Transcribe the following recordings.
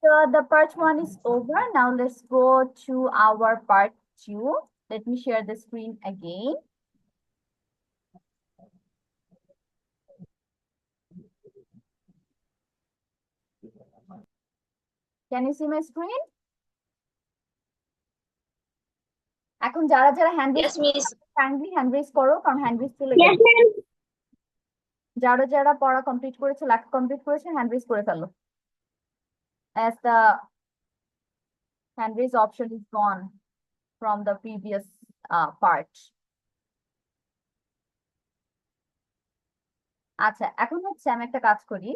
So the part one is over. Now let's go to our part two. Let me share the screen again. Can you see my screen? এখন যারা যারা hand raise kindly hand raise করো, কারণ hand raise চলে গেছে। যারা যারা পড়া কমপ্লিট করেছে, লেখা কমপ্লিট করেছে, হ্যান্ড রেজ করে ফেলো, as the hand raise option is gone from the previous part. আচ্ছা, এখন হচ্ছে আমি একটা কাজ করি,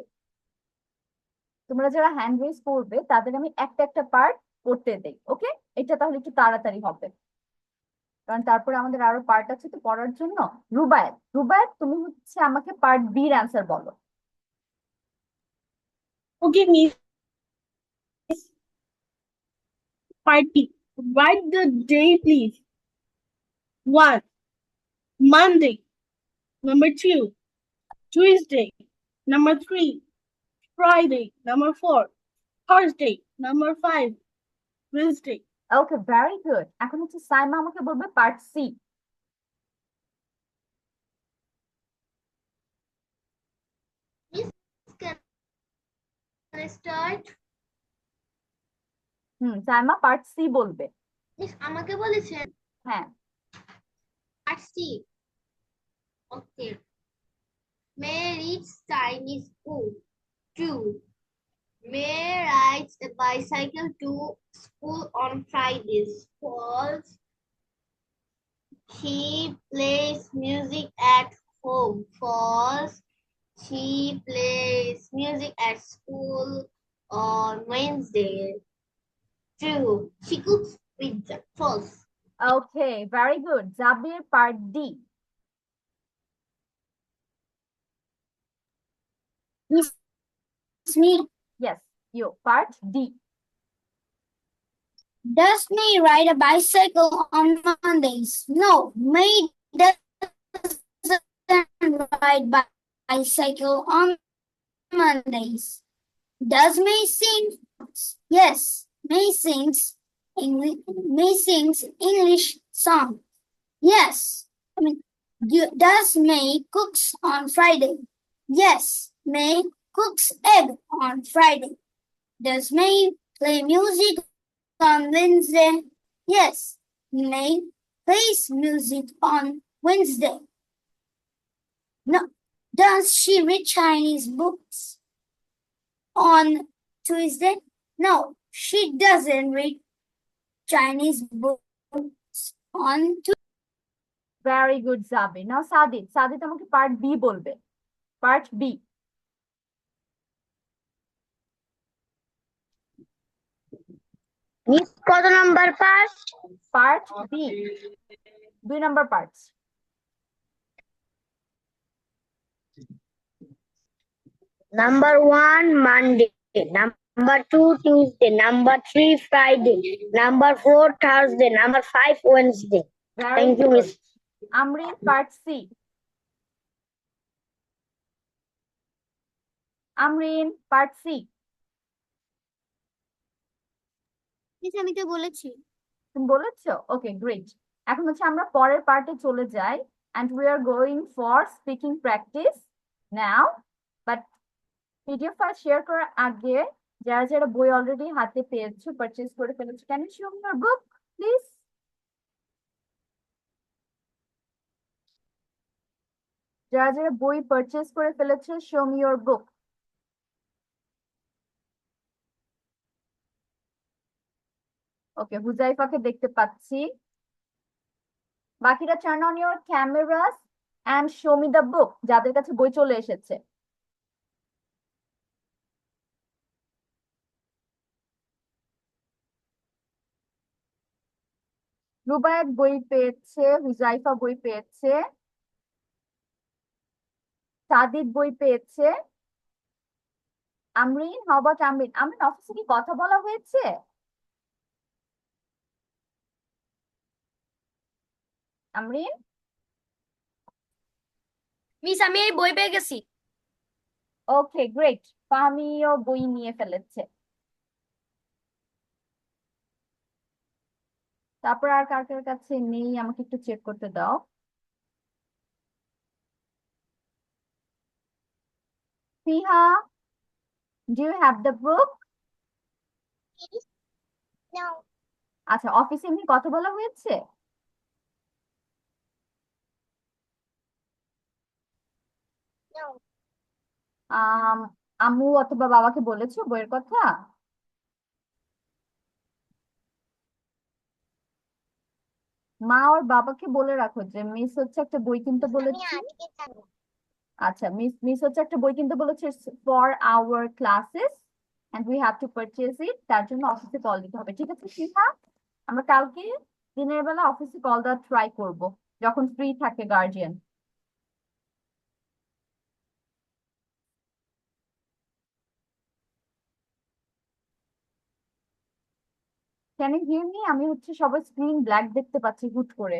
তোমরা যারা হ্যান্ড রেজ করবে তাদের আমি একটা একটা পার্ট করতে দেই। ওকে, এটা তাহলে একটু তাড়াতাড়ি হবে, কারণ তারপরে আমাদের আরো পার্ট আছে তো পড়ার জন্য। রুবায়েত, রুবায়েত তুমি হচ্ছে আমাকে পার্ট বি এর অ্যান্সার বলো। Okay, miss. Part B. Write the day, please. 1. Monday. Number 2. Tuesday. Number 3. Friday. Number 4. Thursday. Number 5. Wednesday. Okay, very good. এখন হচ্ছে সাইমা আমাকে বলবে part C. Can I start? Saima part C বলবে। মিস আমাকে বলেছেন? হ্যাঁ। Part C. Okay. May reach Chinese school. 2. May rides a bicycle to school on Fridays. False. She plays music at home. False. She plays music at school on Wednesday. 2. She cooks pizza. False. Okay, very good. Jabir part D. Me. Yes, you. Part D. Does May ride a bicycle on Mondays? No, May doesn't ride bicycle on Mondays. Does May sing? Yes, May sings English song. Yes. Does May cooks on Friday? Yes, May cooks egg on Friday. Does May play music on Wednesday? Yes, May plays music on Wednesday. No. Does she read Chinese books on Tuesday? No, she doesn't read Chinese books on Tuesday. Very good, Zabi. Now Sadid. Sadid আমাকে part B বলবে। Part B. Miss কত number pass? Part B, 2 number parts. Number 1 Monday, number 2 Tuesday, number 3 Friday, number 4 Thursday, number 5 Wednesday. Thank you, miss. Amreen, part C. Amreen, part C. আমি তো বলেছি। তুমি বলেছো? ওকে, great. এখন হচ্ছে আমরা পরের পার্টে চলে যাই, and we are going for speaking practice now. But PDF file share করার আগে যারা যারা বই অলরেডি হাতে পেয়েছো, পারচেজ করে ফেলেছো, can you show me your book please? যারা যারা বই পারচেজ করে ফেলেছো, show me your book. Okay, হুজাইফাকে দেখতে পাচ্ছি। বাকিরা turn on your cameras and show me the book, যাদের কাছে বই চলে এসেছে। রুবায়েত বই পেয়েছে, হুজাইফা বই পেয়েছে, সাদিদ বই পেয়েছে। Amrin, how about Amrin? আমরিন, অফিসে কি কথা বলা হয়েছে? আমরিন? মিস, আমি এই বই পেয়ে গেছি। ওকে, গ্রেট। ফাহমিও বই নিয়ে ফেলেছে। তারপর আর কার কার কাছে নেই আমাকে একটু চেক করতে দাও। Fiha, do you have the book? No. আচ্ছা, অফিসে এমনি কথা বলা হয়েছে? No. আম, আম্মু অথবা বাবাকে বলেছো বইয়ের কথা? মা ওর বাবাকে বলে রাখো যে মিস হচ্ছে একটা বই কিনতে আমি বলেছি। আজকে যাবো। আচ্ছা, মিস হচ্ছে একটা বই কিনতে বলেছে for our classes and we have to purchase it, তার জন্য অফিসে কল দিতে হবে, ঠিক আছে শিখা? আমরা কালকে দিনের বেলা অফিসে কল দেওয়ার ট্রাই করব যখন ফ্রি থাকে guardian. Can you hear me? আমি হচ্ছে সবার স্ক্রিন ব্ল্যাক দেখতে পাচ্ছি হুট করে।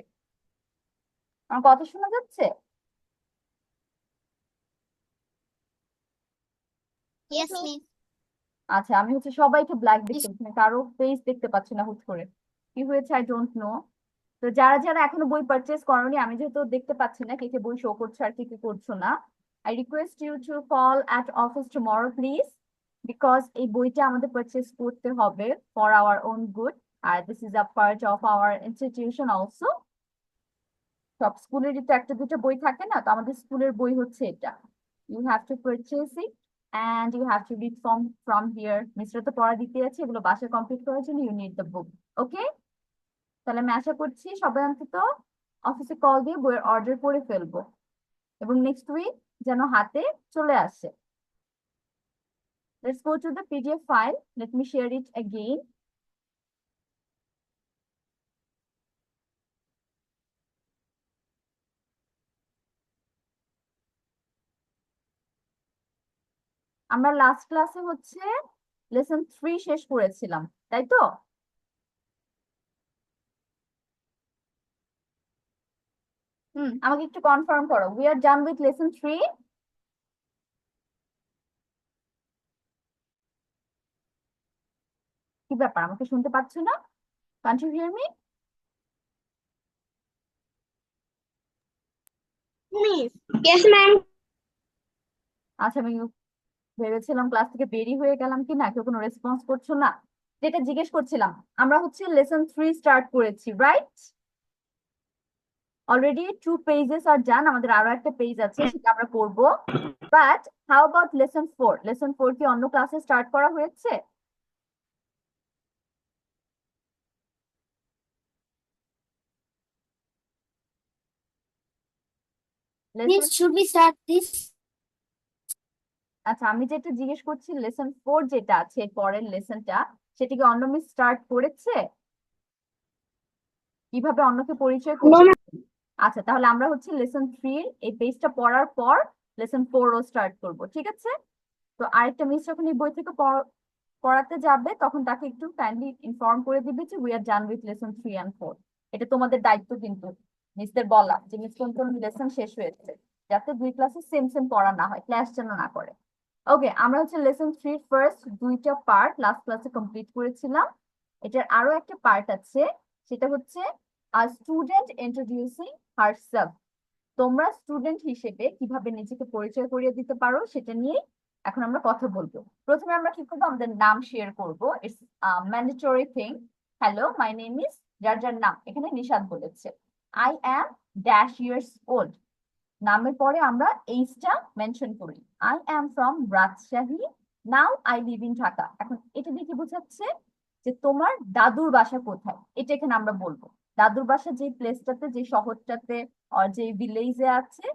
আমার কথা শোনা যাচ্ছে? Yes, miss. আচ্ছা, আমি হচ্ছে সবাইকে ব্ল্যাক দেখতে পাচ্ছি না, কারো ফেস দেখতে পাচ্ছি না হুট করে। কি হয়েছে আই ডোন্ট নো। তো যারা যারা এখনো বই পারচেজ করোনি, আমি যেহেতু দেখতে পাচ্ছি না কে কে বই শো করছো আর কে কে করছো না, I request you to call at office tomorrow please, because এই বইটা আমাদের পারচেজ করতে হবে ফর আওয়ার ওন গুড, আর this is a part of our institution also. সব স্কুলেরই তো একটা দুটো বই থাকে না, তো আমাদের স্কুলের বই হচ্ছে এটা। You have to purchase it and you have to read from here. Mister তো পড়া দিতে আছে, এগুলো বাসায় কমপ্লিট করার জন্য you need the book. Okay, তাহলে আমি আশা করছি সবাই অন্তত অফিসে কল দিয়ে বইয়ের অর্ডার করে ফেলবো এবং নেক্সট উইক যেন হাতে চলে আসে। Let's go to the PDF file. Let me share it again. আমরা লাস্ট ক্লাসে হচ্ছে লেসন 3 শেষ করেছিলাম, তাই তো? আমাকে একটু কনফার্ম করো, we are done with lesson 3? কি ব্যাপার, আমাকে শুনতে পাচ্ছ না? Can't you hear me? Miss. Yes, ma'am. আচ্ছা, আমি ভেবেছিলাম ক্লাস থেকে বেরিয়ে হয়ে গেলাম কি না, কেউ কোনো রেসপন্স করছো না। যেটা জিজ্ঞেস করছিলাম, আমরা হচ্ছে লেসন 3 স্টার্ট করেছি, রাইট? অলরেডি 2 পেজেস আর ডান, আমাদের আরো একটা পেজ আছে সেটা আমরা করব। But how about lesson 4? Lesson 4 কি অন্য ক্লাসে স্টার্ট করা হয়েছে? Lesson, Miss, should we start this? আচ্ছা, আমি যেটা জিজ্ঞেস করছি লেসন 4 যেটা আছে এর পরের লেসনটা, সেটা কি অন্য মিস স্টার্ট করেছে? কিভাবে অন্যকে পরিচয় No, করবে? ma'am. আচ্ছা, তাহলে আমরা হচ্ছে লেসন 3 এই পেজটা পড়ার পর লেসন 4 ও স্টার্ট করব, ঠিক আছে? তো আরেকটা মিস যখন এই বই থেকে পড়াতে যাবে তখন তাকে একটু কাইন্ডলি ইনফর্ম করে দিবে যে we are done with lesson 3 and 4। এটা তোমাদের দায়িত্ব কিন্তু মিসদের বলা যে মিস কোন কোন লেসন শেষ হয়েছে, যাতে দুই ক্লাসে সেম সেম পড়া না হয়, ক্লাস যেন না করে। ওকে, আমরা হচ্ছে লেসন 3 ফার্স্ট দুইটা পার্ট লাস্ট ক্লাসে কমপ্লিট করেছিলাম। এটার আরো একটা পার্ট আছে, সেটা হচ্ছে আ স্টুডেন্ট ইন্ট্রোডিউসিং হারসেলফ। তোমরা স্টুডেন্ট হিসেবে কিভাবে নিজেকে পরিচয় করিয়ে দিতে পারো সেটা নিয়ে এখন আমরা কথা বলবো। প্রথমে আমরা কি করবো, আমাদের নাম শেয়ার করবো, it's mandatory thing. Hello, my name is, যার যার নাম, এখানে নিশাদ বলেছে I am dash years old, নামের পরে আমরা এইজটা মেনশন করি। I am from Rajshahi, now I live in Dhaka. এখন এটা দেখে বোঝাচ্ছে যে তোমার দাদুর বাসা কোথায়, এটা এখানে আমরা বলবো। দাদুর বাসা যে প্লেসটাতে, যে শহরটাতে আর যে ভিলেজে আছে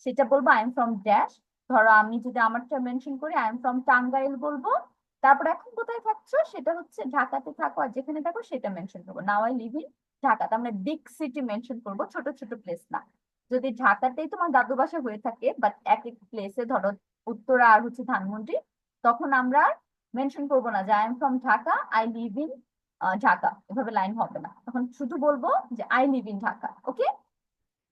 সেটা বলবো আই এম ফ্রম ড্যাশ। ধরো আমি যদি আমারটা মেনশন করি আই এম ফ্রম টাঙ্গাইল বলবো, তারপর এখন কোথায় থাকছো সেটা হচ্ছে ঢাকাতে থাকো, আর যেখানে থাকো সেটা মেনশন করবো, now I live in Dhaka. আমরা বিগ সিটি মেনশন করবো, ছোট ছোট প্লেস না। যদি ঢাকাতেই তোমার দাদু বাসা হয়ে থাকে বাট এক এক প্লেসে, ধরো উত্তরা আর হচ্ছে ধানমন্ডি, তখন আমরা মেনশন করবো না যে I am from Dhaka, I live in Dhaka, এভাবে লাইন হবে না, তখন শুধু বলবো যে আই লিভ ইন ঢাকা। ওকে,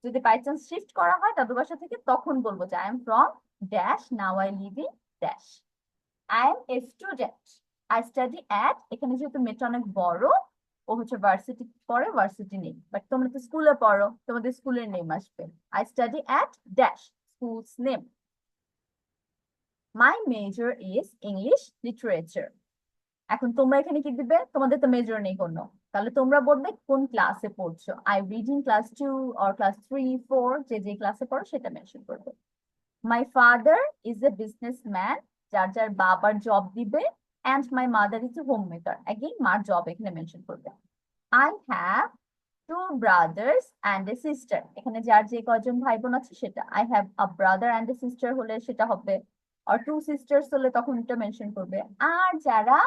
যদি বাই চান্স শিফট করা হয় দাদু বাসা থেকে তখন বলবো যে I am from dash, now I live in dash. I M a student, I study at, এখানে যেহেতু মেটা অনেক বড় ও হচ্ছে ভার্সিটি পড়ে, ভার্সিটি নেই, বাট তোমরা তো স্কুলে পড়ো, তোমাদের স্কুলের নেম আসবে। I study at dash, schools name. My major is English literature. এখন তোমরা এখানে কি দিবে? তোমাদের তো মেজর নেই কোনো, তাহলে তোমরা বলবে কোন ক্লাসে পড়ছো। I reading class 2 or class 3, 4, যে ক্লাসে পড়ো সেটা মেনশন করবে। My father is a businessman, যার যার বাবার জব দিবে। And my mother is a home maker, again মার জব এখানে মেনশন করবে। I have 2 brothers and a sister, এখানে যার যে কয়জন ভাই বোন আছে সেটা। I have a brother and a sister হলে সেটা হবে, আর 2 sisters হলে তখন এটা মেনশন করবে। আর যারা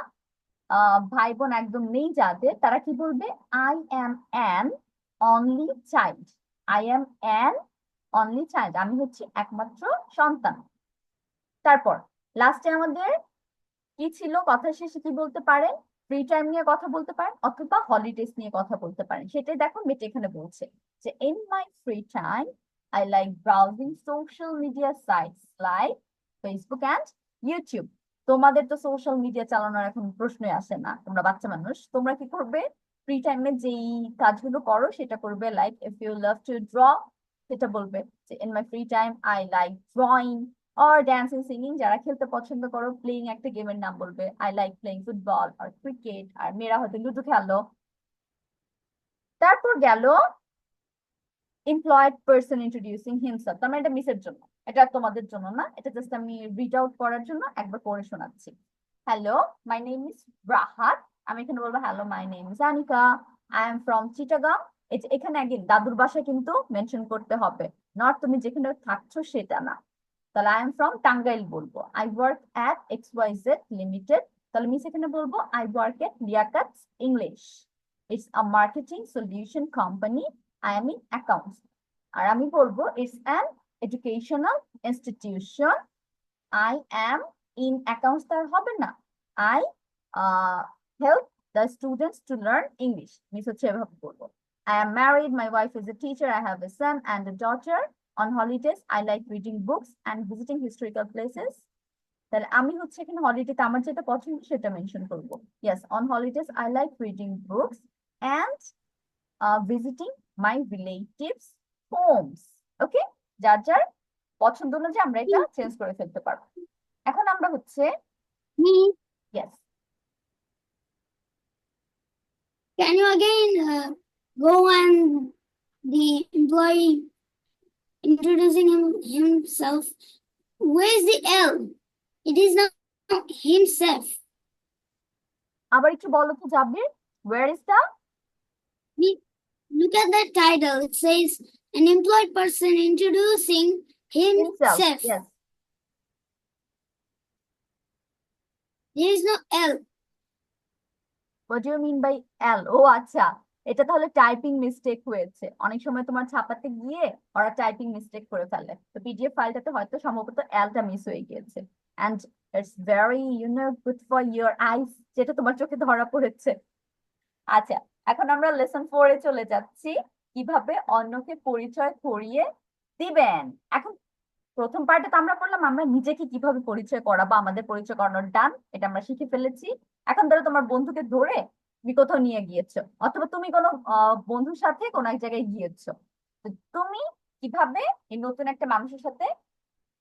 ভাই বোন একদম নেই যাদের, তারা কি বলবে? I am an only child. I am an only child, আমি হচ্ছি একমাত্র সন্তান। তারপর লাস্টে আমাদের কি ছিল? কথা শেষে কি বলতে পারেন? ফ্রি টাইম নিয়ে কথা বলতে পারেন অথবা হলিডেজ নিয়ে কথা বলতে পারেন। সেটাই দেখো মেট এখানে বলছে যে in my free time I like browsing social media sites like Facebook and YouTube. তোমাদের তো সোশ্যাল মিডিয়া চালানোর এখন প্রশ্নই আসে না, তোমরা বাচ্চা মানুষ। তোমরা কি করবে? ফ্রি টাইমে যেই কাজগুলো করো সেটা করবে। Like if you love to draw, সেটা বলবে যে in my free time I like drawing or dancing singing. যারা খেলতে পছন্দ করো, প্লেইং একটা গেমের নাম বলবে, আই লাইক প্লেইং ফুটবল আর ক্রিকেট। আর মেয়েরা হয়তো লুডো খেলো। তারপর গেল এমপ্লয়েড পার্সন ইন্ট্রোডিউসিং হিমসেলফ। তার মানে এটা মিসের জন্য, এটা তোমাদের জন্য না, এটা জাস্ট আমি রিড আউট করার জন্য একবার পড়ে শোনাচ্ছি। Hello, my name is Rahat. আমি এখানে বলবো hello, my name is Anika, I am from Chittagong. এখানে একদিন দাদুর বাসা কিন্তু মেনশন করতে হবে, নট তুমি যেখানে থাকছো সেটা না। তাহলে আই এম ফ্রম টাঙ্গাইল বলবো। I work at XYZ limited, তাহলে মিস এখানে বলবো I work at Liaquat's English, it's a marketing solution company, I am in accounts. আর আমি বলবো it's an educational institution, I am in accounts. তার হবে না, I help the students to learn English. Miss হচ্ছে এভাবে বলবো। I am married, my wife is a teacher, I have a son and a daughter. On holidays, I like reading books and visiting historical places. তাহলে আমি হচ্ছে এখানে হলিডেতে আমার যেটা পছন্দ সেটা মেনশন করবো। Yes, on holidays, I like reading books and visiting my relatives' homes. Okay? যার যার পছন্দ অনুযায়ী আমরা এটা চেঞ্জ করে ফেলতে পারবো। এখন আমরা হচ্ছে Miss, yes, can you again go on the employee introducing himself? Where is the L? It is not himself. আবার একটু বলো তো জাবির, where is the Look at that title. It says an employed person introducing himself? himself. Yes. There is no L. What do you mean by L? ও আচ্ছা, এটা তাহলে typing mistake হয়েছে। অনেক সময় তোমার ছাপাতে গিয়ে ওরা টাইপিং মিস্টেক করে ফেলে, তো পিডিএফ ফাইলটাতে হয়তো সম্ভবত এলটা মিস হয়ে গিয়েছে। And it's very good for your eyes, যেটা তোমার চোখে ধরা পড়েছে। আচ্ছা, এখন আমরা লেসন 4 এ চলে যাচ্ছি, কিভাবে অন্যকে পরিচয় করিয়ে দিবেন। এখন প্রথম পার্টে তো আমরা বললাম আমরা নিজেকে কিভাবে পরিচয় করাবো, আমাদের পরিচয় করানোর ডান, এটা আমরা শিখে ফেলেছি। এখন ধরো তোমার বন্ধুকে ধরে তুমি কোথাও নিয়ে গিয়েছো, অথবা তুমি কোনো বন্ধুর সাথে কোনো এক জায়গায় গিয়েছো, তো তুমি কিভাবে এই নতুন একটা মানুষের সাথে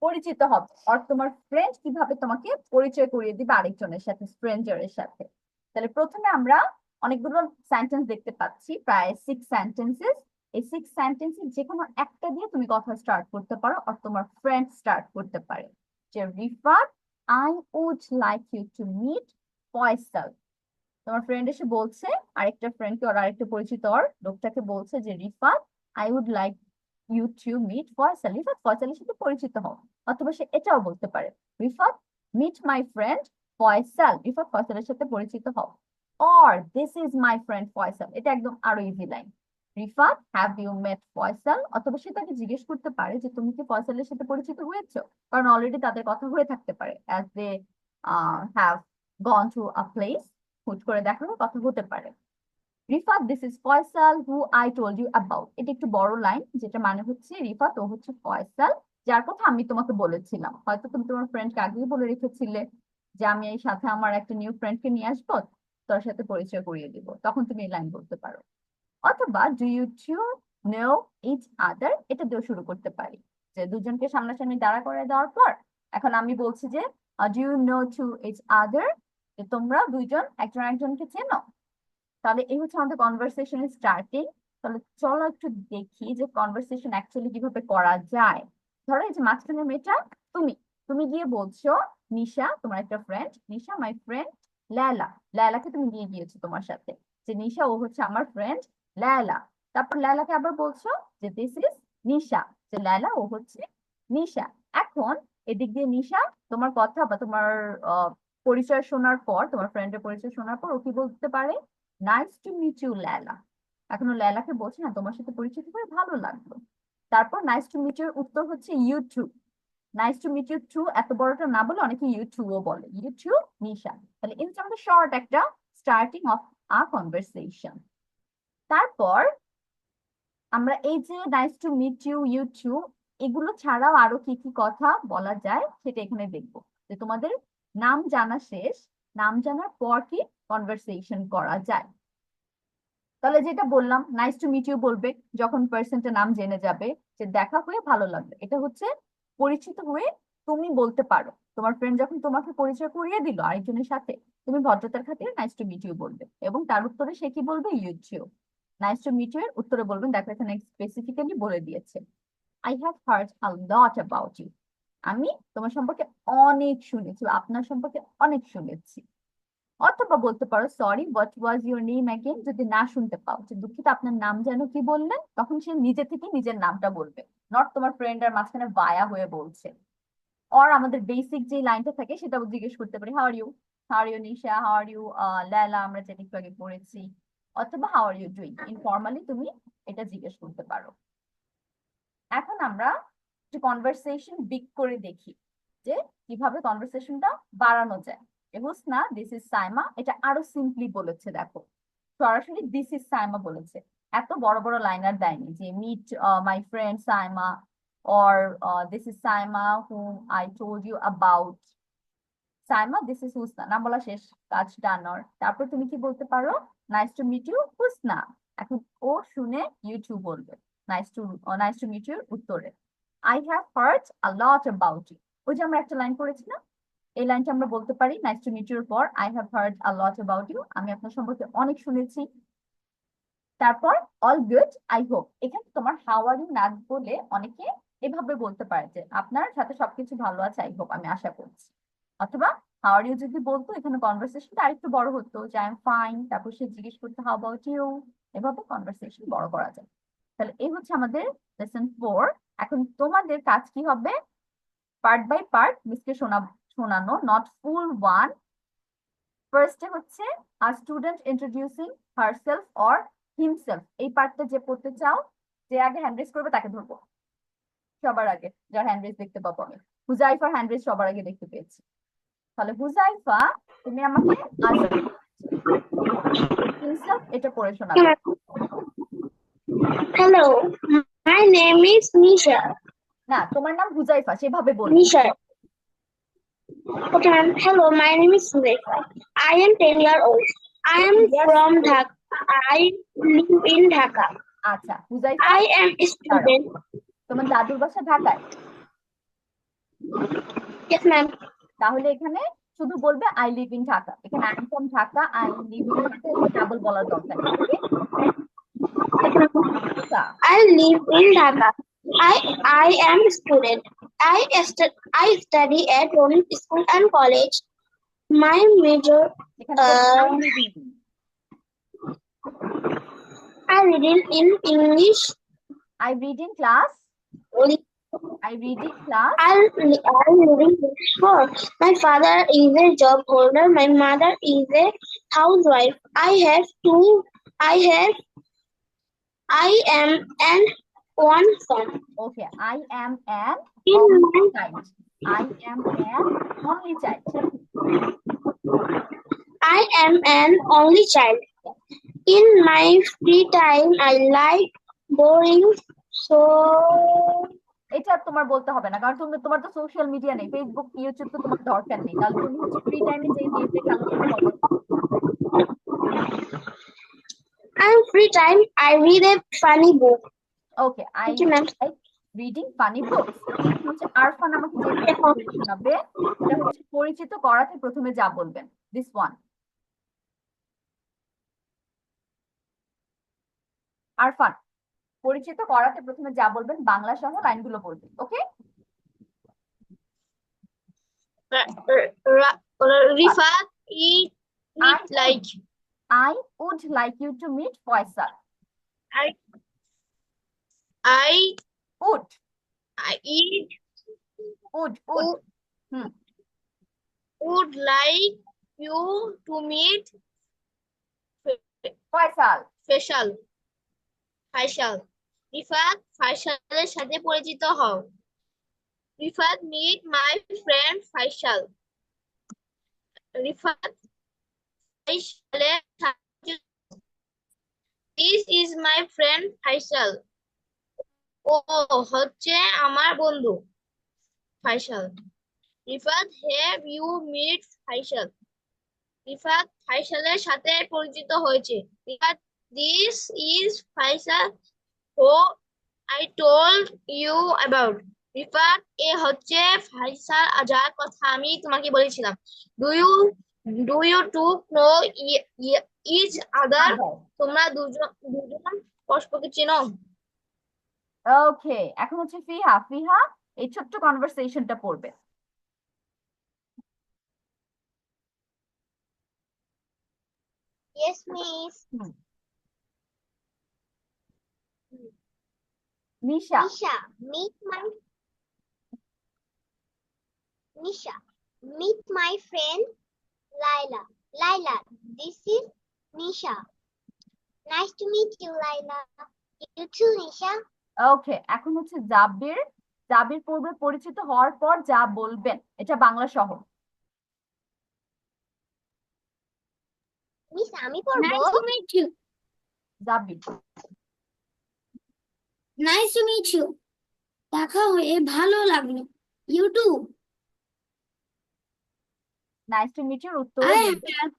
পরিচিত হবে, আর তোমার ফ্রেন্ড কিভাবে তোমাকে পরিচয় করিয়ে দিবে আরেকজনের সাথে, স্ট্রেঞ্জারের সাথে। তাহলে প্রথমে আমরা অনেকগুলো সেন্টেন্স দেখতে পাচ্ছি, প্রায় 6 সেন্টেন্সেস। এই 6 সেন্টেন্সের যে কোনো একটা দিয়ে তুমি কথা স্টার্ট করতে পারো, আর তোমার ফ্রেন্ড স্টার্ট করতে পারে। যে Rifat, I would like you to meet Faisal. তোমার ফ্রেন্ড এসে বলছে আরেকটা ফ্রেন্ডকে, ওর আরেকটা পরিচিত ওর লোকটাকে বলছে যে Rifat, I would like you to meet Faisal. Rifat ফয়সালের সাথে পরিচিত হও। অথবা সে এটাও বলতে পারে, Rifat meet my friend Faisal, Rifat ফয়সালের সাথে পরিচিত হও। Or this is my friend Faisal, এটা একদম আরো easy line. Rifat, have you met Faisal? অথবা সে তাকে জিজ্ঞেস করতে পারে যে তুমি কি ফয়সালের সাথে পরিচিত হয়েছো, কারণ অলরেডি তাদের কথা হয়ে থাকতে পারে, as they have gone to a place, হুট করে দেখার কথা হতে পারে। Rifat, this is Faisal who I told you about. এটা একটু বড় লাইন, যেটা মানে হচ্ছে রিফাত ও হচ্ছে ফয়সাল, যার কথা আমি তোমাকে বলেছিলাম। হয়তো তুমি তোমার ফ্রেন্ডকে আগেই বলে রেখেছিলে যে আমি এই সাথে আমার একটা নিউ ফ্রেন্ডকে নিয়ে আসবো, তোর সাথে পরিচয় করিয়ে দিব, তখন তুমি এই লাইন বলতে পারো। অথবা do you two know each other, এটা দিয়েও শুরু করতে পারি, যে দুজনকে সামনাসামনি দাঁড়া করে দেওয়ার পর এখন আমি বলছি যে do you know to each other, যে তোমরা দুইজন একজন একজনকে চেনো। তাহলে এই হচ্ছে আমাদের কনভারসেশন স্টার্টিং। তাহলে চলো একটু দেখি যে কনভারসেশন অ্যাকচুয়ালি কিভাবে করা যায়। ধরো এই যে মাঝখানে মেয়েটা তুমি, তুমি গিয়ে বলছো নিশা, তোমার একটা ফ্রেন্ড, নিশা মাই ফ্রেন্ড লেলা, লেলাকে তুমি নিয়ে গিয়েছো তোমার সাথে, যে নিশা ও হচ্ছে আমার ফ্রেন্ড লেলা। তারপর লেলাকে আবার বলছো যে দিস ইজ নিশা, যে লেলা ও হচ্ছে নিশা। এখন এদিক দিয়ে নিশা তোমার কথা বা তোমার পরিচয় শোনার পর, তোমার ফ্রেন্ডের পরিচয় শোনার পর ও কি বলতে পারে, নাইস টু মিট ইউ লেলা। এখনো লেলাকে বলছে না তোমার সাথে পরিচিত হয়ে ভালো লাগলো। তারপর নাইস টু মিট ইউর উত্তর হচ্ছে you too. Nice to meet you too এত বড়টা না বলে অনেকে ইউ টু ও বলে, ইউ টু নিশা। তাহলে এটা আমাদের শর্ট একটা স্টার্টিং অফ আ কনভারসেশন। তারপর আমরা এই যে nice to meet you, you too, এগুলো ছাড়াও আরো কি কি কথা বলা যায় সেটা এখানে দেখবো। যে তোমাদের নাম জানা শেষ, নাম জানার পর কি কনভারসেশন করা যায়। তাহলে যেটা বললাম নাইস টু মিট ইউ বলবে যখন পার্সনটার নাম জেনে যাবে, যে দেখা হয়ে ভালো লাগবে, এটা হচ্ছে পরিচিত হয়ে তুমি বলতে পারো। তোমার ফ্রেন্ড যখন তোমাকে পরিচয় করিয়ে দিল আরেকজনের সাথে, তুমি ভদ্রতার খাতিরে নাইস টু মিট ইউ বলবে, এবং তার উত্তরে সে কি বলবে, you too. Nice to meet you এর উত্তরে বলবেন, দেখো এখানে স্পেসিফিক্যালি বলে দিয়েছে, I have heard a lot about you, আমি তোমার সম্পর্কে অনেক শুনেছি, আপনার সম্পর্কে অনেক শুনেছি। অথবা বলতে পারো sorry what was your name again, যদি না শুনতে পাও যে দুঃখিত আপনার নাম যেন কি বললেন, তখন সে নিজে থেকে নিজের নামটা বলবে, নট তোমার ফ্রেন্ড আর মাঝখানে বায়া হয়ে বলছে। আর আমাদের বেসিক যে লাইনটা থাকে সেটা জিজ্ঞেস করতে পারি, how are you, how are you Nisha, how are you Lela, আমরা যেটা একটু আগে পড়েছি। অথবা how are you doing, informally তুমি এটা জিজ্ঞেস করতে পারো। এখন আমরা একটু কনভারসেশন বিগ করে দেখি যে কিভাবে কনভারসেশনটা বাড়ানো যায়। হুসনা দিস ইজ সাইমা, এটা আরো সিম্পলি বলেছে, দেখো সরাসরি দিস ইজ সাইমা বলেছে, এত বড় বড় লাইনার দেয়নি যে meet my friend Saima or this is Saima whom I told you about. Saima this is Husna, নাম বলা শেষ, কাজ ডান। তারপর তুমি কি বলতে পারো, nice to meet you Husna. এখন ও শুনে ইউ টু বলবে, নাইস টু মিট ইউর উত্তরে I have heard a lot about you. ওই যে আমরা একটা লাইন করেছি না, এই লাইনটা আমরা বলতে পারি নাইস টু মিট ইউর পর I have heard a lot about you, আমি আপনার সম্পর্কে অনেক শুনেছি। তারপর অল গুড আই হোপ, এখানে তোমার হাউ আর ইউ না বলে অনেকে এভাবে বলতে পারে যে আপনার সাথে সবকিছু ভালো আছে, আই হোপ, আমি আশা করছি। অথবা হাউ আর ইউ যদি বলতো, এখানে কনভারসেশনটা আরেকটু বড় হতো, যে আই এম ফাইন, তারপর সে জিজ্ঞেস করতে হাউ অ্যাবাউট ইউ, এভাবে কনভারসেশন বড় করা যায়। তাহলে এই হচ্ছে আমাদের লেসন 4। এখন তোমাদের কাজ কি হবে, পার্ট বাই পার্ট মিসকে শোনানো, নট ফুল ওয়ান। ফার্স্টে হচ্ছে আ student introducing herself or himself, এই পার্টটা যে পড়তে চাও, যে আগে হ্যান্ড রেজ করবে তাকে ধরবো সবার আগে, যার হ্যান্ড রেজ দেখতে পাবো আমি। হুজাইফার হ্যান্ড রেজ সবার আগে দেখতে পেয়েছি। তাহলে হুজাইফা তুমি আমাকে হিমসেলফ এটা পড়ে শোনাবে। Hello, my name is Nisha. না, তোমার নাম হুজাইফা, সেভাবে বলবে। Nisha. Okay, ma'am. Hello, my name is Nisha. I am 10 years old. I am from Dhaka. I live in Dhaka. আচ্ছা Huzaifa, I am a student. তোমার দাদুর বাসা ঢাকায়? Yes, ma'am. তাহলে এখানে শুধু বলবে আই লিভ ইন ঢাকা, এখানে I am from Dhaka, I live in Dhaka, এটা ডাবল বলার দরকার নেই। I live in Dhaka. I am a student. I study at Ronin School and College. My major I read in English. I read in class. I read in class. I live in school. My father is a job holder. My mother is a housewife. I am an one son. Okay, I am an In only my child. I am an only child. I am an only child. In my free time, I like boring. So এটা তোমার বলতে হবে না, কারণ তুমি তোমার তো social media নেই, ফেসবুক ইউটিউব তো তোমার দরকার নেই। তাহলে তুমি হচ্ছে ফ্রি টাইমে যে গেমটা খেলো সেটা বলো। time I read a funny book. Okay, I Thank you, ma'am. Like reading funny books. হচ্ছে আরফান আমাকে যে প্রশ্ন করে শোনাবে এটা হচ্ছে পরিচিত করাতে প্রথমে যা বলবেন, দিস ওয়ান। আরফান, পরিচিত করাতে প্রথমে যা বলবেন বাংলা সহ লাইনগুলো বলবেন, ওকে? Rifat, eat like I would like you to meet Faisal. I Would, eat would. would like you to meet Faisal. Faisal. Rifat, ফাইসালের সাথে পরিচিত হও। Rifat, meet my friend Faisal. Rifat, ফাইসালের সাথে This is my friend Faisal. ও হচ্ছে আমার বন্ধু Faisal. Rifat, have you meet Faisal? Rifat ফাইসালের সাথে পরিচিত হয়েছে। Rifat, this is Faisal who I told you about. Rifat, এ হচ্ছে ফাইসাল যার কথা আমি তোমাকে বলেছিলাম। Do you two know each other? তোমরা দুজন পরস্পরকে চেনো? ওকে, এখন হচ্ছে ফিহা। ফিহা এই ছোট্ট কনভারসেশনটা পড়বে। Yes, miss. Nisha, Nisha, meet my friend Laila. Laila, this is Nisha. Nice to meet you, Laila. You too, Nisha. ওকে, এখন হচ্ছে জাবির। জাবির পূর্বে পরিচিত হওয়ার পর যা বলবেন এটা বাংলা সহ। মিস, আমি পড়বো? Nice to meet you. Jabir, Nice to meet you. দেখা হয়ে ভালো লাগলো। You too. Nice to meet your উত্তরে I বলবে। have.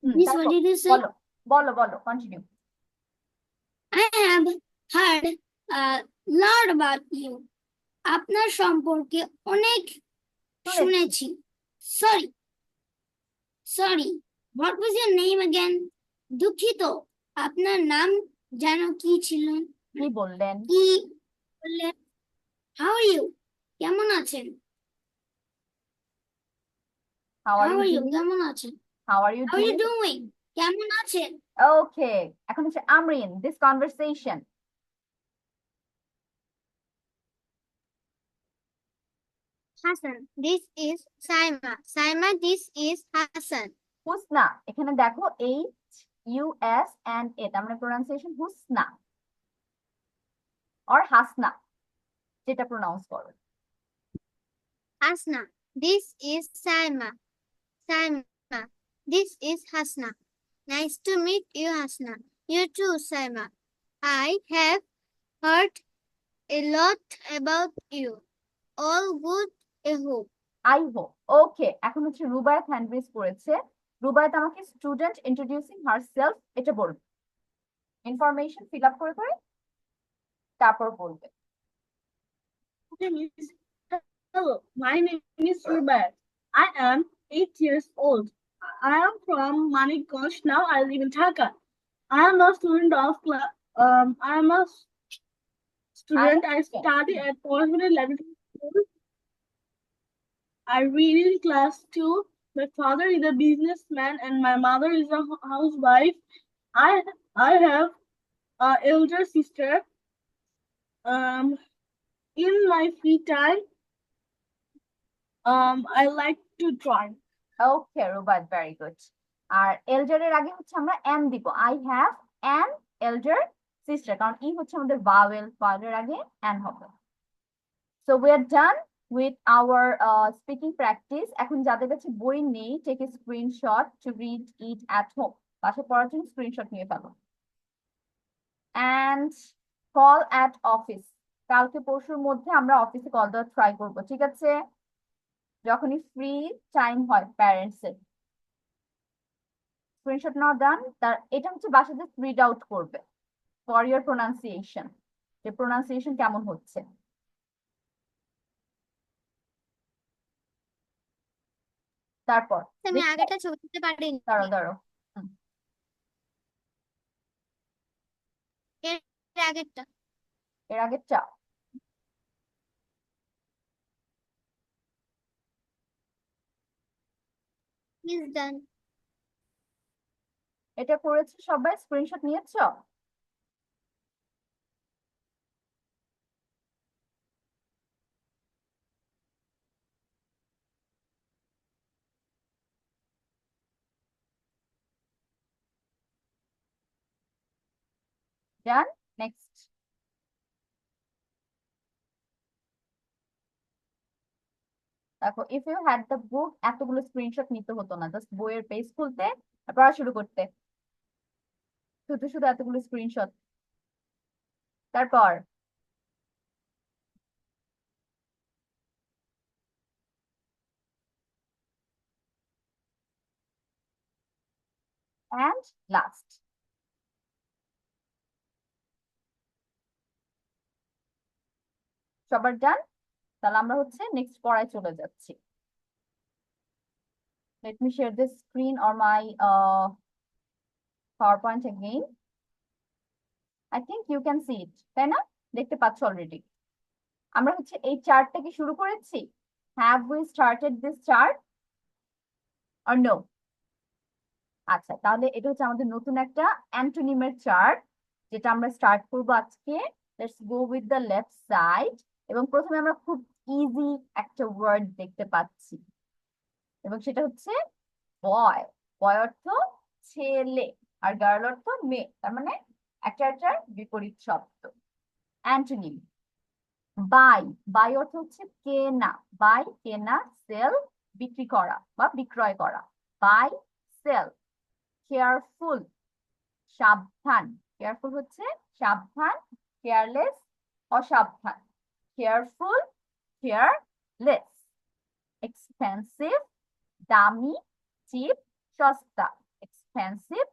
Miss, what did you say? বলো বলো বলো, continue. I have heard a lot about you. আপনার সম্পর্কে অনেক শুনেছি। Sorry. What was your name again? দুঃখিত, আপনার নাম যেন কি ছিল? কি বললেন? কি বললেন? How are you? কেমন আছেন? How are you doing? কেমন আছেন? How are you How are you doing? doing? কেমন আছেন? ওকে, এখন হচ্ছে Amrin, this conversation. Hassan, this is Saima. Saima, this is Hassan. Husna, এখানে দেখো HUSNA, তার মানে প্রোনাউন্সিয়েশন হুসনা অর হাসনা, যেটা প্রোনাউন্স করো। Hasna, this is Saima. Saima, this is Hasna. Nice to meet you, Hasna. You too, Saima. I have heard a lot about you. All good, I hope. I hope. Okay, এখন হচ্ছে Rubaiyat hand raise করেছে। রুবায়াত আমাকে student introducing herself এটা বলবে। Information fill up করে তারপর বলবে। Okay, miss. Hello, my name is Rubat. I am 8 years old. I am from Manikganj. Now I live in Dhaka. I am a student of I study at Portsmouth Elementary School. I read in class 2. My father is a businessman and my mother is a housewife. I have an elder sister. In my free time, I like to drive. Okay Rubayat, very good. আর এলডারের আগে হচ্ছে আমরা an দিব। I have an elder sister, কারণ E হচ্ছে আমাদের vowel, ভাওয়েলের আগে এন হবে। So we are done with our speaking practice. এখন যাদের কাছে বই নেই, take a screenshot to read it at home. বাসায় পড়ার জন্য স্ক্রিনশট নিয়ে ফেলো। অ্যান্ড কল অ্যাট অফিস, কালকে পরশুর মধ্যে আমরা অফিসে কল দেওয়ার ট্রাই করবো, ঠিক আছে? যখনই ফ্রি টাইম হয় প্যারেন্টস এর। স্ক্রিনশট নাও ডান। তার এটা হচ্ছে বাসায় জাস্ট রিড আউট করবে ফর ইয়ার প্রোনাউন্সিয়েশন, যে প্রোনাউন্সিয়েশন কেমন হচ্ছে। তারপর আমি আগেটা ছবি তুলতে পারিনি। দাঁড়াও দাঁড়াও, এর আগেরটা। এর আগেরটা ইজ ডান। এটা করেছে সবাই, স্ক্রিনশট নিয়েছো? Done, next. দেখো, if you had the book, এতগুলো স্ক্রিনশট নিতে হতো না, জাস্ট বইয়ের পেজ খুলতে আর পড়া শুরু করতে, শুধু শুধু এতগুলো স্ক্রিনশট। তারপর and লাস্ট। সবার ডান? তাহলে আমরা হচ্ছে নেক্সট পড়ায় চলে যাচ্ছি। Let me share this screen or my PowerPoint again. I think you can see it, তাই না? দেখতে পাচ্ছ অলরেডি। আমরা হচ্ছে এই চার্টটাকে শুরু করেছি। Have we started this chart or no? আচ্ছা, তাহলে এটা হচ্ছে আমাদের নতুন একটা অ্যান্টোনিমের চার্ট, যেটা আমরা স্টার্ট করবো আজকে। Let's go with the left side. এবং প্রথমে আমরা খুব ইজি একটা ওয়ার্ড দেখতে পাচ্ছি, এবং সেটা হচ্ছে বয়। বয় অর্থ ছেলে, আর গার্ল অর্থ মেয়ে, তার মানে একটার বিপরীত শব্দ। Antonym by. বাই অর্থ হচ্ছে কেনা, বাই কেনা, সেল বিক্রি করা বা বিক্রয় করা, বাই সেল। কেয়ারফুল সাবধান, কেয়ারফুল হচ্ছে সাবধান, কেয়ারলেস অসাবধান, কেয়ারফুল কেয়ারলেস। এক্সপেন্সিভ দামি, চিপ সস্তা, এক্সপেন্সিভ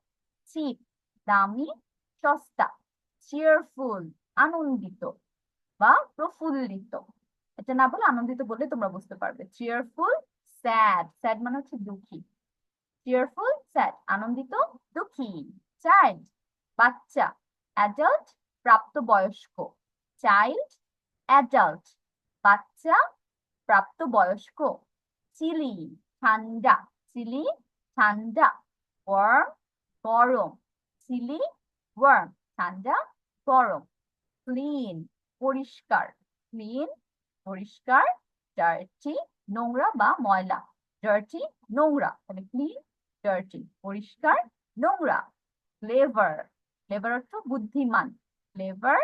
চিপ দামি সস্তা। চিয়ারফুল আনন্দিত বা প্রফুল্লিত, এটা না বলে আনন্দিত বললে তোমরা বুঝতে পারবে। চিয়ারফুল স্যাড, স্যাড মানে হচ্ছে দুঃখী, cheerful sad আনন্দিত দুঃখী। চাইল্ড বাচ্চা, অ্যাডাল্ট প্রাপ্তবয়স্ক, চাইল্ড অ্যাডাল্ট বাচ্চা প্রাপ্তবয়স্ক। চিলি ঠান্ডা, চিলি ঠান্ডা। ওয়ার্ম গরম, চিলি ওয়ার্ম ঠান্ডা গরম। ক্লিন পরিষ্কার, ক্লিন পরিষ্কার। ডার্টি নোংরা বা ময়লা, ডার্টি নোংরা, তাহলে ক্লিন ডার্টি পরিষ্কার নোংরা। ক্লেভার, ক্লেভার অর্থ বুদ্ধিমান, ক্লেভার।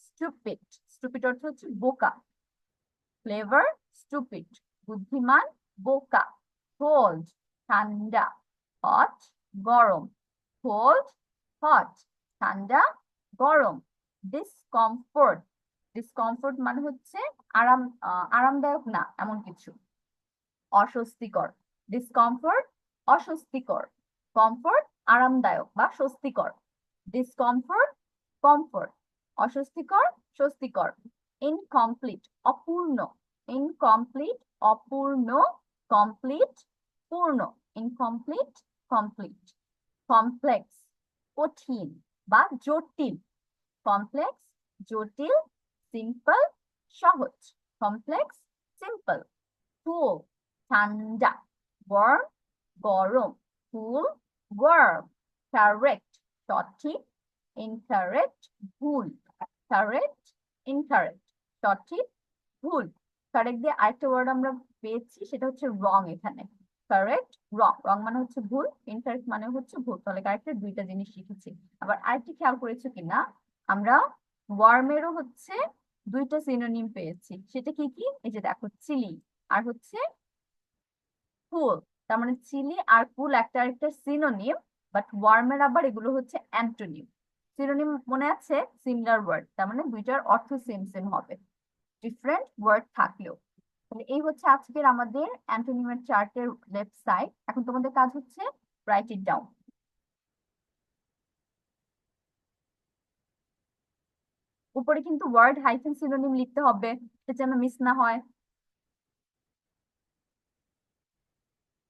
স্টুপিড, স্টুপিড অর্থ হচ্ছে বোকা, ক্লেভার স্টুপিড বুদ্ধিমান বোকা। কোল্ড ঠান্ডা, হট গরম, কোল্ড হট ঠান্ডা গরম। ডিসকমফোর্ট, ডিসকমফোর্ট মানে হচ্ছে আরামদায়ক না এমন কিছু, অস্বস্তিকর। ডিসকমফোর্ট অস্বস্তিকর, কমফোর্ট আরামদায়ক বা স্বস্তিকর। ডিসকমফোর্ট কমফোর্ট, অস্বস্তিকর স্বস্তিকর। ইনকমপ্লিট অপূর্ণ, ইনকমপ্লিট অপূর্ণ, কমপ্লিট পূর্ণ, ইনকমপ্লিট কমপ্লিট। কমপ্লেক্স কঠিন বা জটিল, কমপ্লেক্স জটিল। সিম্পল সহজ, কমপ্লেক্স সিম্পল। কুল ঠান্ডা, ওয়ার্ম গরম, কুল ওয়ার্ম। কারেক্ট সঠিক, ইনকারেক্ট ভুল, কারেক্ট ইনকারেক্ট সঠিক ভুল। কারেক্ট দিয়ে আরেকটা ওয়ার্ড আমরা পেয়েছি, সেটা হচ্ছে রং। এখানে কারেক্ট রং, রং মানে হচ্ছে ভুল, ইনকারেক্ট মানে হচ্ছে ভুল, তাহলে কারেক্টের দুইটা জিনিস শিখেছি। আবার আরেকটি খেয়াল করেছো কিনা, আমরা ওয়ার্মেরও হচ্ছে দুইটা সিনোনিম পেয়েছি, সেটা কি কি? এই যে দেখো, চিলি আর হচ্ছে কুল। তার মানে চিলি আর কুল একটা আরেকটা সিনোনিম, বাট ওয়ার্মের আবার এগুলো হচ্ছে অ্যান্টোনিম। সিনোনিম মনে আছে, সিমিলার ওয়ার্ড, তার মানে দুইটার অর্থ সেম সেম হবে, ডিফারেন্ট ওয়ার্ড থাকলেও। তাহলে এই হচ্ছে আজকের আমাদের অ্যান্টোনিমের চার্টের লেফট সাইড। এখন তোমাদের কাজ হচ্ছে রাইট ইট ডাউন। উপরে কিন্তু ওয়ার্ড হাইফেন সিনোনিম লিখতে হবে, এটা যেন মিস না হয়।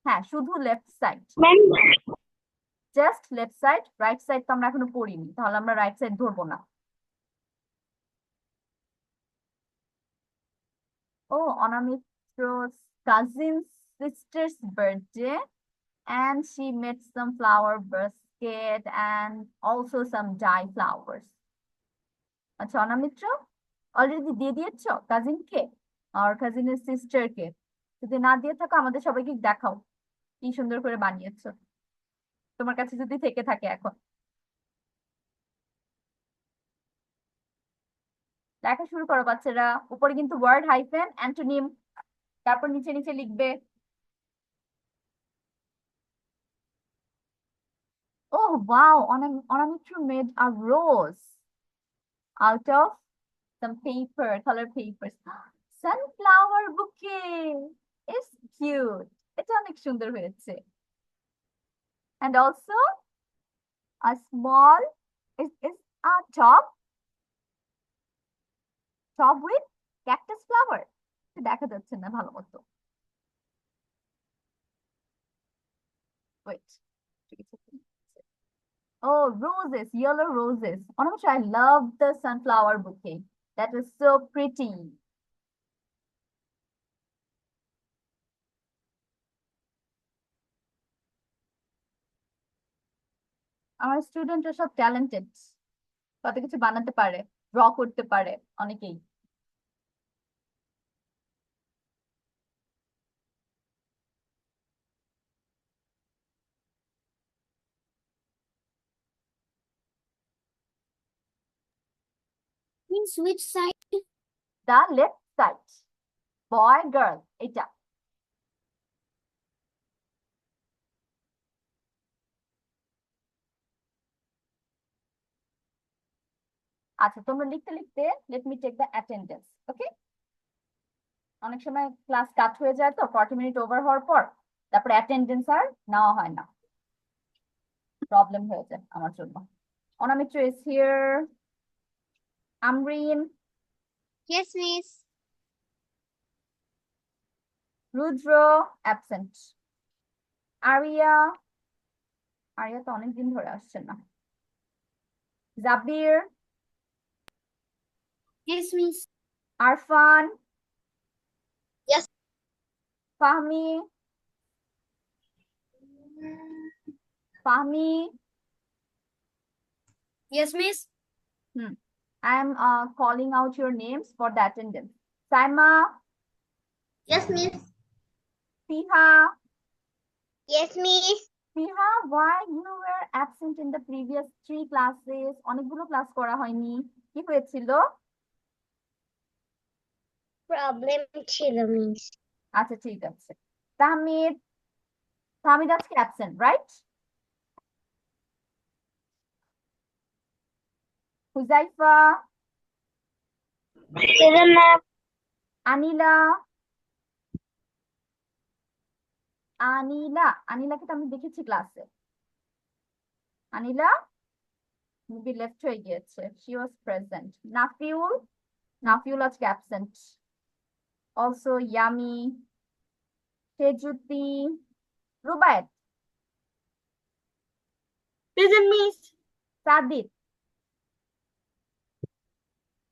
হ্যাঁ, শুধু left side, just left side, right side তো আমরা এখনো পড়িনি, তাহলে আমরা রাইট সাইড ধরবো না। ও, অনামিত্র's cousin sister's birthday and she made some flower basket and also some dye flowers. আচ্ছা, অনামিত্র অলরেডি দিয়ে দিয়েছো কাজিনকে আর কাজিনের সিস্টারকে? যদি না দিয়ে থাকো আমাদের সবাইকে দেখাও কি সুন্দর করে বানিয়েছো, তোমার কাছে যদি থেকে থাকে এখন। লেখা শুরু করো বাচ্চারা। উপরে কিন্তু ওয়ার্ড হাইফেন অ্যান্টোনিম, তারপর নিচে নিচে লিখবে। Oh wow, Anamitra made a rose out of some paper, color papers. Sunflower bouquet. It's cute. এটা অনেক সুন্দর হয়েছে। And also a small is a top with cactus flower. দেখা যাচ্ছে না ভালো মতো। Wait. Oh, roses, yellow roses. Anamitra, I love the sunflower bouquet. That was so pretty. আমার স্টুডেন্টরা সব ট্যালেন্টেড, কত কিছু বানাতে পারে, ড্র করতে পারে অনেকেই। Means which side? The left side, boy girl এটা। আচ্ছা, তোমরা লিখতে লিখতে let me take the attendance. Okay, অনেক সময় ক্লাস কাট হয়ে যায় তো 40 মিনিট ওভার হওয়ার পর, তারপরে অ্যাটেন্ডেন্স আর নেওয়া হয় না, প্রবলেম হয়ে যায় আমার জন্য। Anamitra is here, Amrin, Yes, miss. Rudra absent, Aria, Aria তো অনেকদিন ধরে আসছে না, Jabir, Yes, miss. Arfan, Yes. Fahmi, Fahmi, Yes, miss. I am calling out your names for the attendance. Saima, Yes, miss. Fiha, Yes, miss. Fiha, why you were absent in the previous 3 classes? অনেকগুলো class করা হয়নি, কি হয়েছিল? Problem ছিল miss. আচ্ছা ঠিক আছে। তাহমিদ, তাহমিদ আজকে অ্যাবসেন্ট, রাইট? হুজাইফা, আনিলা, আনিলাকে তো আমি দেখেছি ক্লাসে। আনিলা মেবি লেফট হয়ে গিয়েছে, শি ওয়াজ প্রেজেন্ট। নাফিউল আজকে absent. Also Yami, Tejuti, Rubayet, Present, miss. Sadit.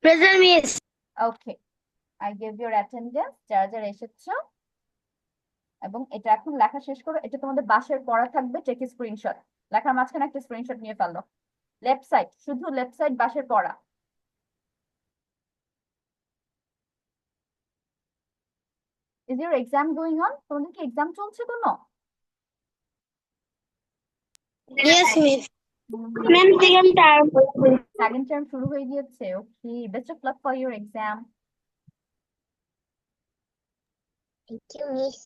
Present, miss. Okay, I give your attendance যারা যারা এসেছো, এবং এটা এখন লেখা শেষ করো। এটা তোমাদের বাসায় পড়া থাকবে, টেক স্ক্রিনশট, লেখার মাঝখানে একটা স্ক্রিনশট নিয়ে ফেলো। লেফট সাইড, শুধু লেফট সাইড বাসায় পড়া। Is your exam going on? তোমাদের কি এক্সাম চলছে কোনো? Yes, miss. Ma'am, second term. Second term শুরু হয়ে গিয়েছে। Okay, best of luck for your exam. Thank you, miss.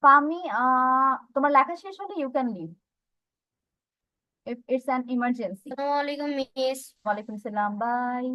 Fahmi, তোমার লেখা শেষ হলে you can leave if it's an emergency. Assalamualaikum, miss. ওয়ালাইকুম সালাম, বাই।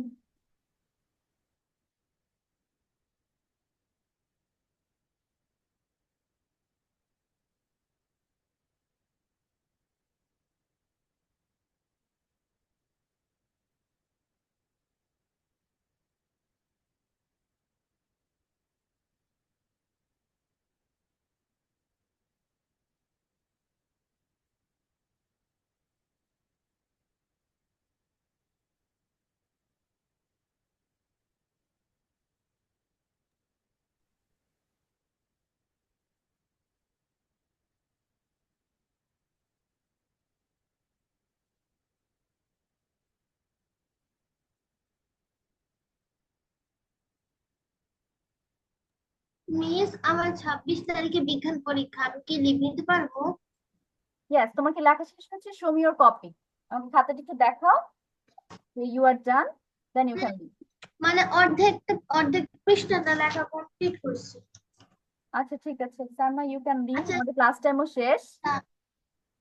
মিস আমার 26 তারিখে বিজ্ঞান পরীক্ষা, আমি কি লিভ নিতে পারবো? ইয়েস, তোমার কি লেখা শেষ হয়েছে? Show me your copy. আমাকে খাতাটা একটু দেখাও। You are done, then you can leave. মানে অর্ধেক পৃষ্ঠাটা লেখা কমপ্লিট করছি। আচ্ছা ঠিক আছে সাইমা, ইউ ক্যান লিভ। আচ্ছা। আমাদের ক্লাস টাইমও শেষ।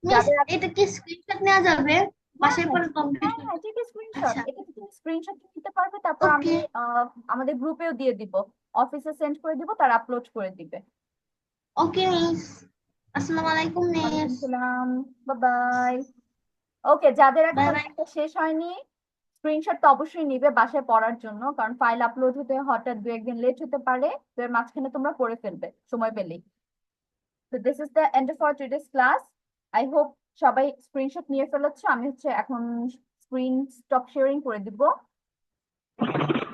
মিস যাদের এটা কি স্ক্রিনশট নেওয়া যাবে বাসায় হ্যাঁ, পরে কমপ্লিট? হ্যাঁ হ্যাঁ, ঠিক আছে, স্ক্রিনশট। আচ্ছা। এটা তুমি স্ক্রিনশট নিতে পারবে, তারপর আমি ওকে আমাদের গ্রুপেও দিয়ে দিব, অফিসে সেন্ড করে দিব, তারা আপলোড করে দিবে। ওকে মিস, আসসালামু আলাইকুম ওয়ালাইকুম মিস। সালাম, বাই বাই। ওকে, যাদের বাই এখন বাই। একটা শেষ হয়নি স্ক্রিনশট তো অবশ্যই নিবে বাসায় পড়ার জন্য, কারণ ফাইল আপলোড হতে হঠাৎ 2-1 দিন লেট হতে পারে, তো এর মাঝখানে তোমরা পড়ে ফেলবে সময় পেলেই। তো this is the end of our today's class. I hope সবাই স্ক্রিনশট নিয়ে ফেলেছো। আমি এখন স্ক্রিন স্টপ শেয়ারিং করে দিব।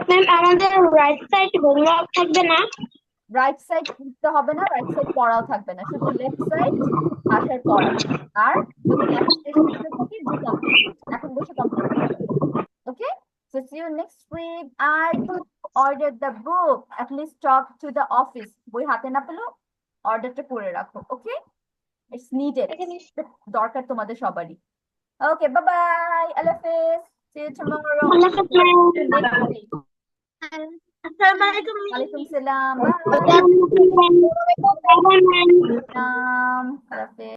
ম্যাম আমাদের রাইট সাইড হোমওয়ার্ক থাকবে না? রাইট সাইড লিখতে হবে না, রাইট সাইড পড়াও থাকবে না, শুধু লেফট সাইড ভাষার পড়া। আর যদি লেখা শেষ হয়ে থাকে ডু কমপ্লিট, এখন বসে কমপ্লিট করবে। ওকে, so see you next week. I do order the book, at least talk to the office. বই হাতে না পেলেও অর্ডারটা করে রাখো। ওকে, ইটস নিডেড, দরকার তোমাদের সবারই। ওকে, বাই বাই, আল্লাহ হাফেজ, see you tomorrow. আল্লাহ হাফেজ ম্যাম। Next week. আসসালামু আলাইকুম মিস। ওয়ালাইকুম সালাম, বাই, আসসালামু আলাইকুম ম্যাম। আল্লাহ হাফেজ।